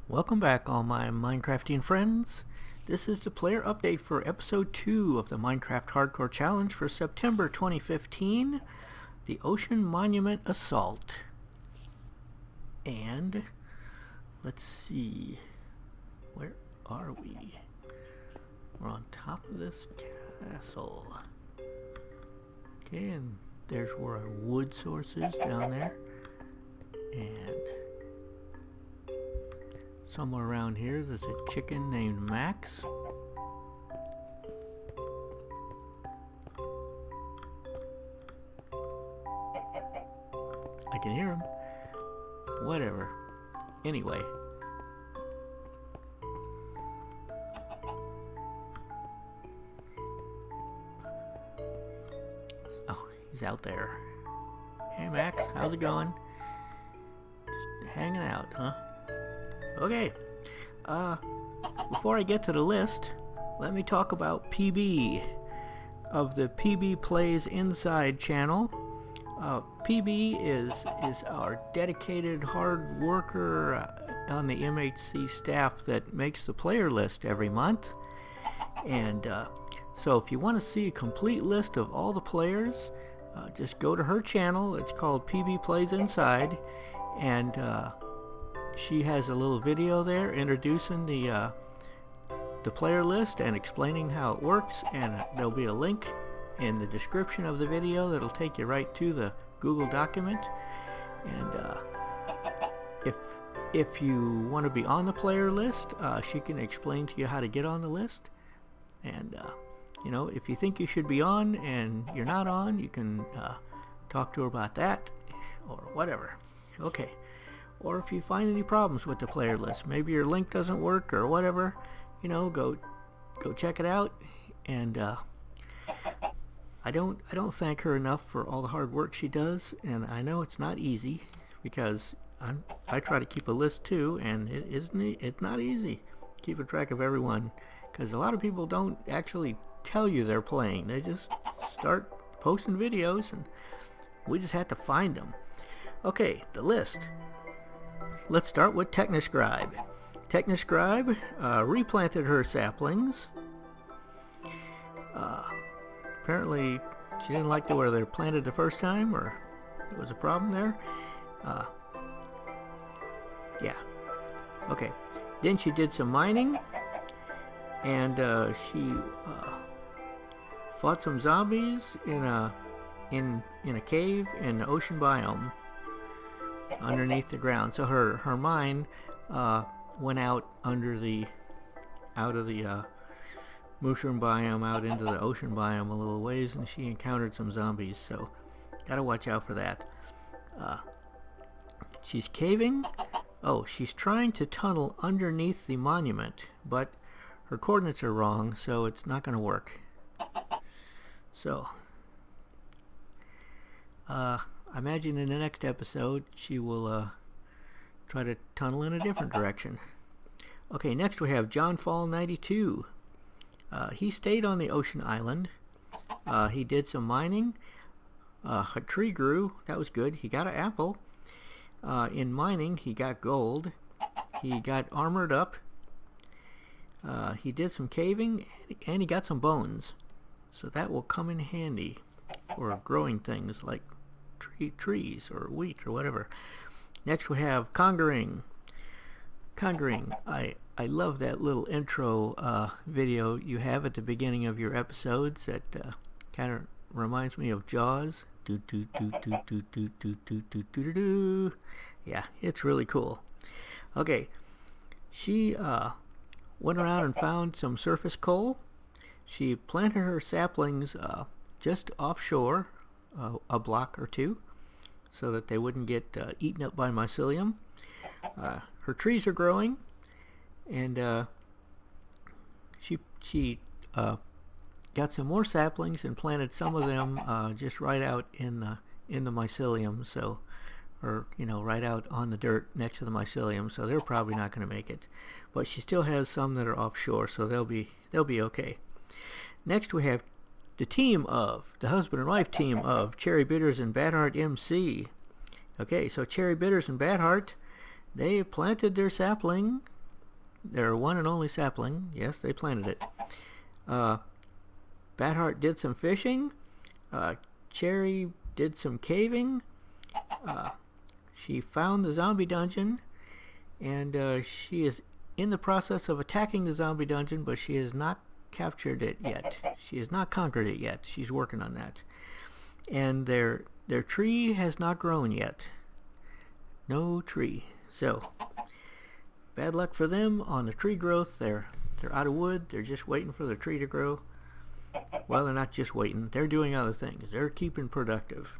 Welcome back, all my Minecraftian friends. This is the player update for episode 2 of the Minecraft Hardcore Challenge for September 2015, the Ocean Monument Assault. And let's see, where are we? We're on top of this castle. Okay, and there's where our wood source is down there. And somewhere around here there's a chicken named Max. I can hear him. Whatever. Anyway. Oh, he's out there. Hey Max, how's it going? Just hanging out, huh? Okay, before I get to the list, let me talk about PB of the PB Plays Inside channel. PB is our dedicated hard worker on the MHC staff that makes the player list every month. And so if you want to see a complete list of all the players, just go to her channel. It's called PB Plays Inside, and she has a little video there introducing the player list and explaining how it works, and there'll be a link in the description of the video that'll take you right to the Google document. And if you want to be on the player list, she can explain to you how to get on the list. And you know, if you think you should be on and you're not on, you can talk to her about that or whatever. Okay. Or if you find any problems with the player list, maybe your link doesn't work or whatever, you know, go check it out. And I don't thank her enough for all the hard work she does, and I know it's not easy because I try to keep a list too, and it's not easy keeping track of everyone, because a lot of people don't actually tell you they're playing. They just start posting videos, and we just have to find them. Okay, the list. Let's start with Technoscribe. Technoscribe replanted her saplings. Apparently she didn't like where they were planted the first time, or there was a problem there. Yeah. Okay. Then she did some mining, and she fought some zombies in a cave in the ocean biome underneath the ground. So her mine went out of the mushroom biome out into the ocean biome a little ways, and she encountered some zombies, so gotta watch out for that. She's caving. Oh, she's trying to tunnel underneath the monument, but her coordinates are wrong, so it's not gonna work. So I imagine in the next episode she will try to tunnel in a different direction. Okay, next we have John Fall 92. He stayed on the ocean island. He did some mining. A tree grew. That was good. He got an apple. In mining, he got gold. He got armored up. He did some caving, and he got some bones. So that will come in handy for growing things like trees or wheat or whatever. Next we have Conquering. I love that little intro video you have at the beginning of your episodes that kind of reminds me of Jaws. Do do do do do do do do do do do. Yeah, it's really cool. Okay, she went around and found some surface coal. She planted her saplings just offshore, a block or two, so that they wouldn't get eaten up by mycelium. Her trees are growing, and she got some more saplings and planted some of them just right out in the mycelium, so, or you know, right out on the dirt next to the mycelium, so they're probably not going to make it. But she still has some that are offshore, so they'll be okay. Next we have the husband and wife team of Cherry Bitters and Badheart MC. Okay, so Cherry Bitters and Badheart, they planted their sapling their one and only sapling. Yes, they planted it. Badheart did some fishing. Cherry did some caving. She found the zombie dungeon, and she is in the process of attacking the zombie dungeon, but she has not captured it yet. She has not conquered it yet. She's working on that. And their tree has not grown yet. No tree. So bad luck for them on the tree growth. They're out of wood. They're just waiting for the tree to grow. Well, they're not just waiting. They're doing other things. They're keeping productive.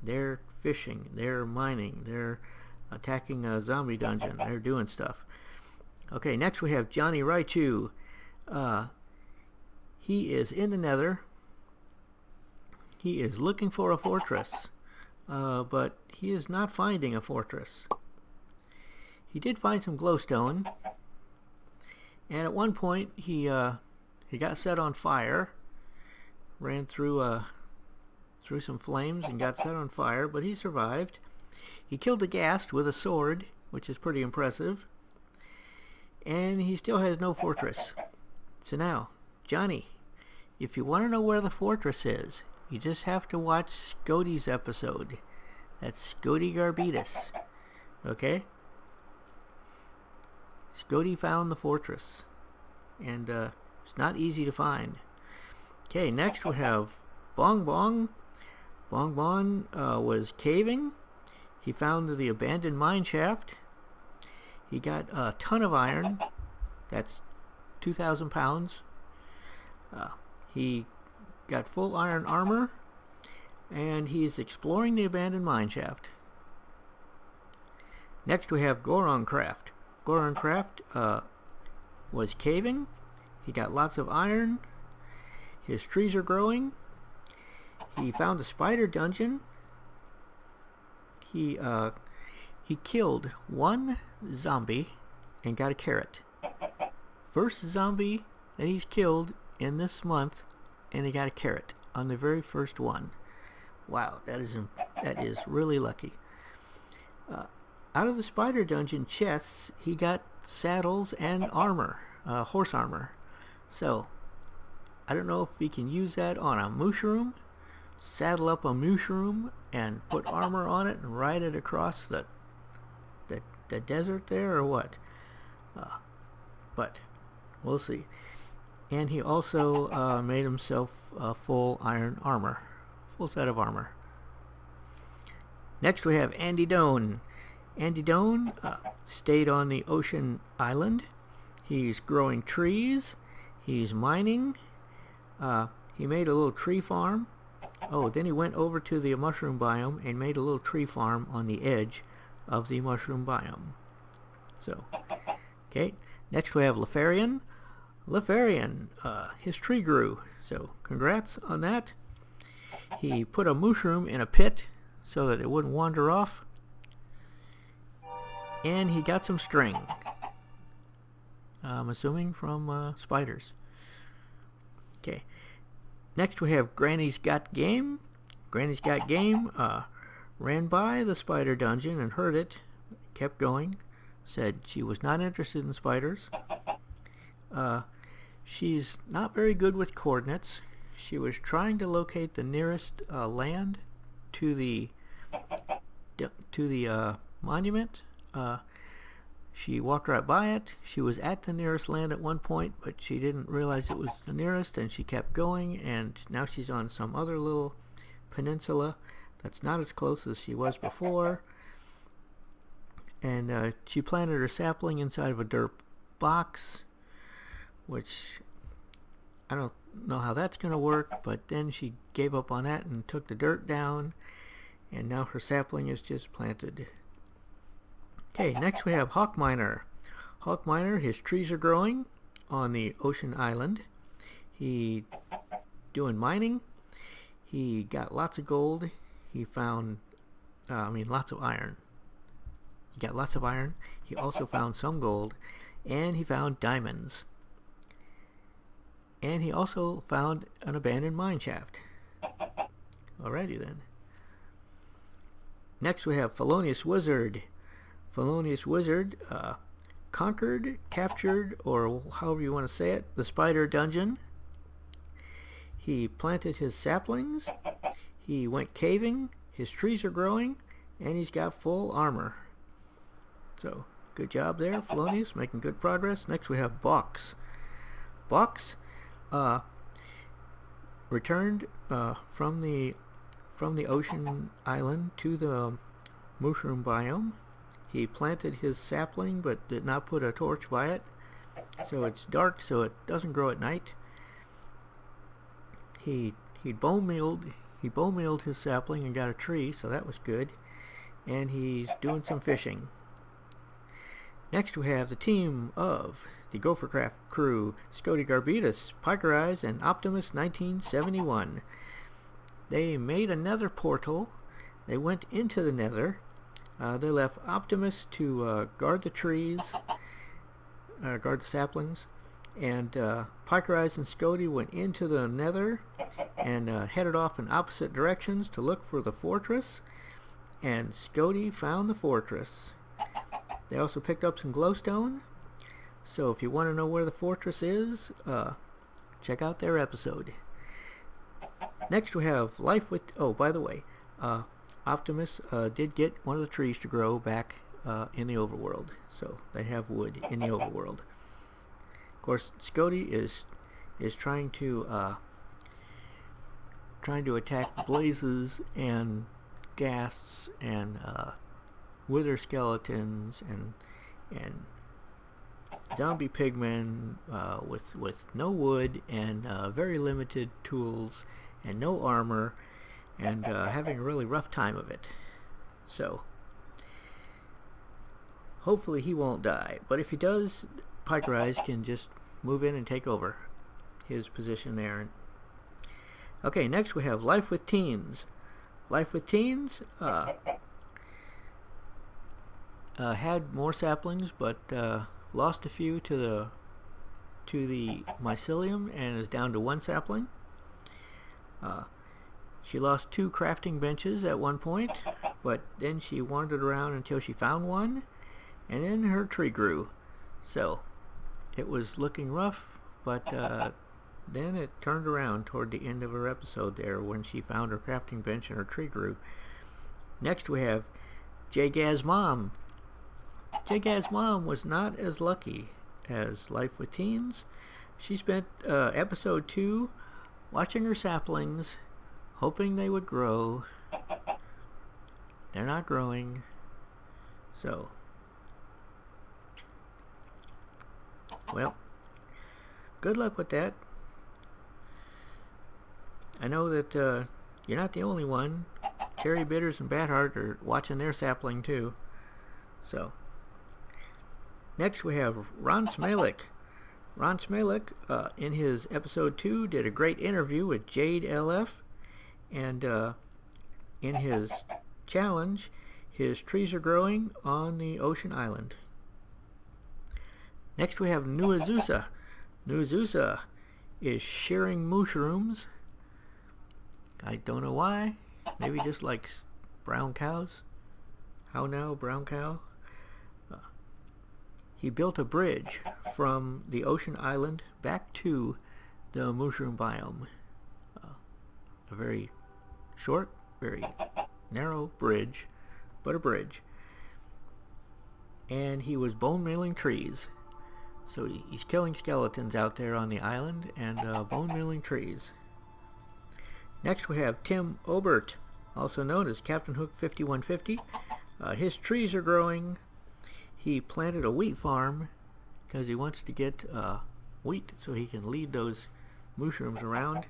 They're fishing. They're mining. They're attacking a zombie dungeon. They're doing stuff. Okay, next we have Johnny Raichu. He is in the Nether. He is looking for a fortress, but he is not finding a fortress. He did find some glowstone, and at one point he got set on fire, ran through some flames and got set on fire, but he survived. He killed a ghast with a sword, which is pretty impressive, and he still has no fortress. So now, Johnny, if you want to know where the fortress is, you just have to watch Scoty's episode. That's Scody Garbitas. Okay? Scody found the fortress, and it's not easy to find. Okay, next we have Bong Bong. Bong Bong was caving. He found the abandoned mine shaft. He got a ton of iron. That's 2,000 pounds. He got full iron armor, and he's exploring the abandoned mine shaft. Next we have Goron Craft. Goron Craft was caving. He got lots of iron. His trees are growing. He found a spider dungeon. He killed one zombie and got a carrot. First zombie that he's killed in this month, and he got a carrot on the very first one. Wow, that is really lucky. Out of the spider dungeon chests, he got saddles and armor, horse armor. So I don't know if he can use that on a mushroom, saddle up a mushroom and put armor on it and ride it across the desert there, or what. But we'll see. And he also made himself a full iron armor, full set of armor. Next we have Andy Doan. Andy Doan stayed on the ocean island. He's growing trees. He's mining. He made a little tree farm. Oh, then he went over to the mushroom biome and made a little tree farm on the edge of the mushroom biome. So, okay. Next we have Lefarian. Lefarian, his tree grew. So, congrats on that. He put a mushroom in a pit so that it wouldn't wander off. And he got some string. I'm assuming from spiders. Okay. Next we have Granny's Got Game. Granny's Got Game ran by the spider dungeon and heard it, kept going, said she was not interested in spiders. She's not very good with coordinates. She was trying to locate the nearest land to the monument. She walked right by it. She was at the nearest land at one point, but she didn't realize it was the nearest, and she kept going, and now she's on some other little peninsula that's not as close as she was before. And she planted her sapling inside of a dirt box, which I don't know how that's going to work, but then she gave up on that and took the dirt down, and now her sapling is just planted. Okay, next we have Hawk Miner. Hawk Miner, his trees are growing on the ocean island. He doing mining. He got lots of gold. He found, lots of iron. He got lots of iron. He also found some gold, and he found diamonds. And he also found an abandoned mine shaft. Alrighty then. Next we have Felonious Wizard. Felonious Wizard conquered, captured, or however you want to say it, the spider dungeon. He planted his saplings. He went caving. His trees are growing, and he's got full armor. So, good job there, Felonious, making good progress. Next we have Box. Box returned from the ocean island to the mushroom biome. He planted his sapling but did not put a torch by it, so it's dark, so it doesn't grow at night. He bone mealed his sapling and got a tree, so that was good. And he's doing some fishing. Next we have the team of the Gophercraft crew, Scody Garbitas, Piker Eyes, and Optimus 1971. They made a nether portal. They went into the nether. They left Optimus to guard the trees, guard the saplings, and Piker Eyes and Scody went into the nether and headed off in opposite directions to look for the fortress, and Scody found the fortress. They also picked up some glowstone, so if you want to know where the fortress is, check out their episode. Next we have Life with... Oh, by the way, Optimus did get one of the trees to grow back in the overworld, so they have wood in the overworld. Of course, Scody is trying to attack blazes and ghasts and wither skeletons and zombie pigmen with no wood and very limited tools and no armor, and having a really rough time of it. So hopefully he won't die, but if he does, Piker Eyes can just move in and take over his position there. Okay, next we have Life with Teens. Life with Teens had more saplings, but lost a few to the mycelium and is down to one sapling. She lost 2 crafting benches at one point, but then she wandered around until she found one, and then her tree grew. So it was looking rough, but then it turned around toward the end of her episode there when she found her crafting bench and her tree grew. Next we have J-Gaz Mom. J-Gaz Mom was not as lucky as Life with Teens. She spent episode 2 watching her saplings, hoping they would grow. They're not growing. So, well, good luck with that. I know that you're not the only one. Cherry Bitters and Batheart are watching their sapling too. So, next we have Ron Smalek. Ron Smalek, in his episode 2, did a great interview with Jade LF, and in his challenge, his trees are growing on the ocean island. Next we have Nuazusa. Nuazusa is shearing mushrooms. I don't know why. Maybe just likes brown cows. How now, brown cow? He built a bridge from the ocean island back to the mushroom biome. A very short, very narrow bridge, but a bridge. And he was bone mealing trees. So he's killing skeletons out there on the island and bone mealing trees. Next we have Tim Obert, also known as Captain Hook 5150. His trees are growing. He planted a wheat farm because he wants to get wheat so he can lead those mushrooms around.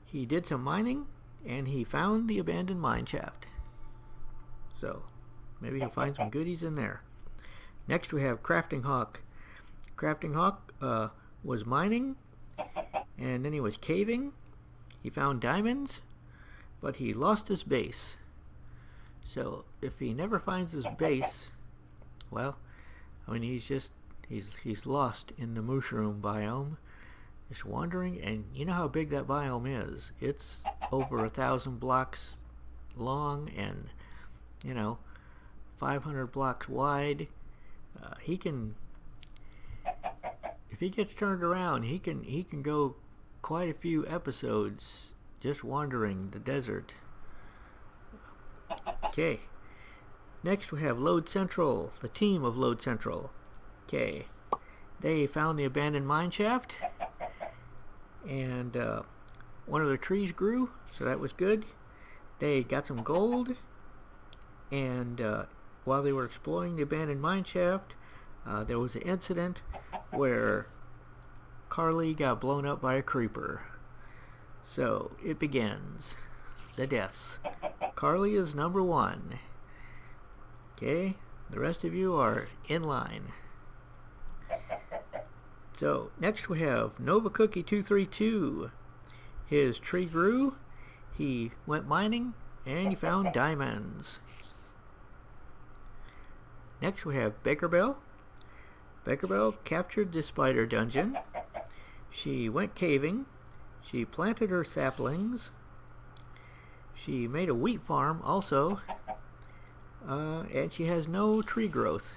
He did some mining and he found the abandoned mine shaft. So maybe he'll find some goodies in there. Next we have Crafting Hawk. Crafting Hawk was mining, and then he was caving. He found diamonds, but he lost his base. So if he never finds his base, well, I mean, he's lost in the mushroom biome, just wandering. And you know how big that biome is. It's over 1,000 blocks long, and 500 blocks wide. He can, if he gets turned around, he can go quite a few episodes just wandering the desert. Okay. Next we have Load Central, the team of Load Central. Okay. They found the abandoned mine shaft, and one of the trees grew, so that was good. They got some gold, and while they were exploring the abandoned mine shaft, there was an incident where Carly got blown up by a creeper. So it begins. The deaths. Carly is number 1. Okay, the rest of you are in line. So next we have Nova Cookie 232. His tree grew, he went mining, and he found diamonds. Next we have Baker Bell. Baker Bell captured the spider dungeon. She went caving. She planted her saplings. She made a wheat farm also. And she has no tree growth.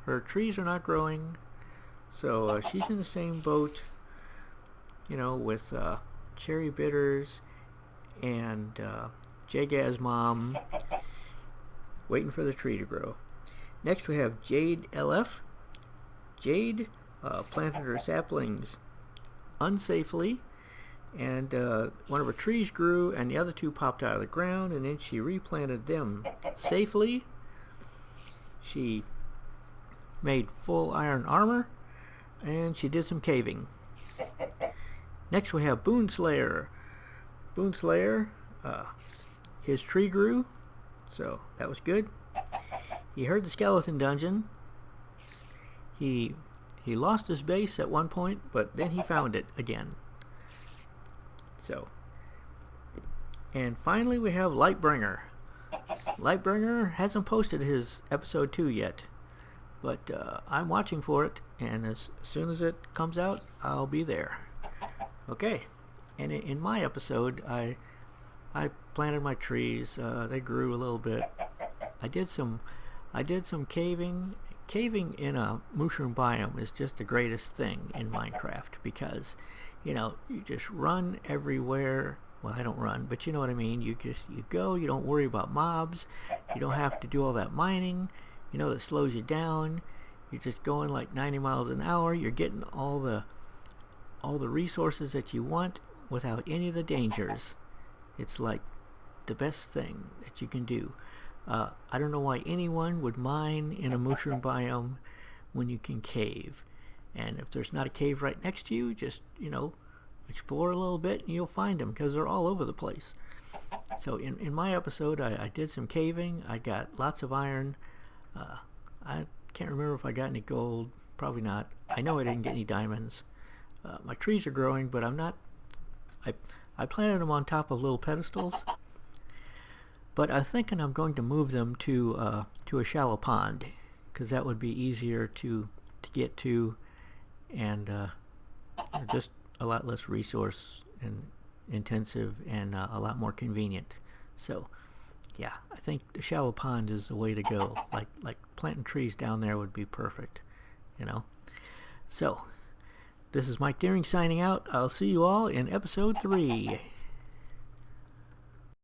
Her trees are not growing. So she's in the same boat, with Cherry Bitters and Jagaz Mom, waiting for the tree to grow. Next we have Jade LF. Jade planted her saplings unsafely, and one of her trees grew and the other 2 popped out of the ground, and then she replanted them safely. She made full iron armor, and she did some caving. Next we have Boon Slayer. Boon Slayer, his tree grew, so that was good. He heard the skeleton dungeon. He lost his base at one point, but then he found it again. So, and finally we have Lightbringer. Lightbringer hasn't posted his episode 2 yet, but I'm watching for it, and as soon as it comes out, I'll be there. Okay, and in my episode, I planted my trees. They grew a little bit. I did some caving. Caving in a mushroom biome is just the greatest thing in Minecraft, because you just run everywhere. Well, I don't run, but you know what I mean. You go, you don't worry about mobs, you don't have to do all that mining, that slows you down. You're just going like 90 miles an hour. You're getting all the resources that you want without any of the dangers. It's like the best thing that you can do. I don't know why anyone would mine in a mushroom biome when you can cave. And if there's not a cave right next to you, just, explore a little bit and you'll find them, because they're all over the place. So in my episode, I did some caving. I got lots of iron. I can't remember if I got any gold. Probably not. I know I didn't get any diamonds. My trees are growing, but I planted them on top of little pedestals. But I'm thinking I'm going to move them to a shallow pond, because that would be easier to get to, and just a lot less resource and intensive, and a lot more convenient. So yeah, I think the shallow pond is the way to go. Like planting trees down there would be perfect, So this is Mike Deering signing out. I'll see you all in episode 3.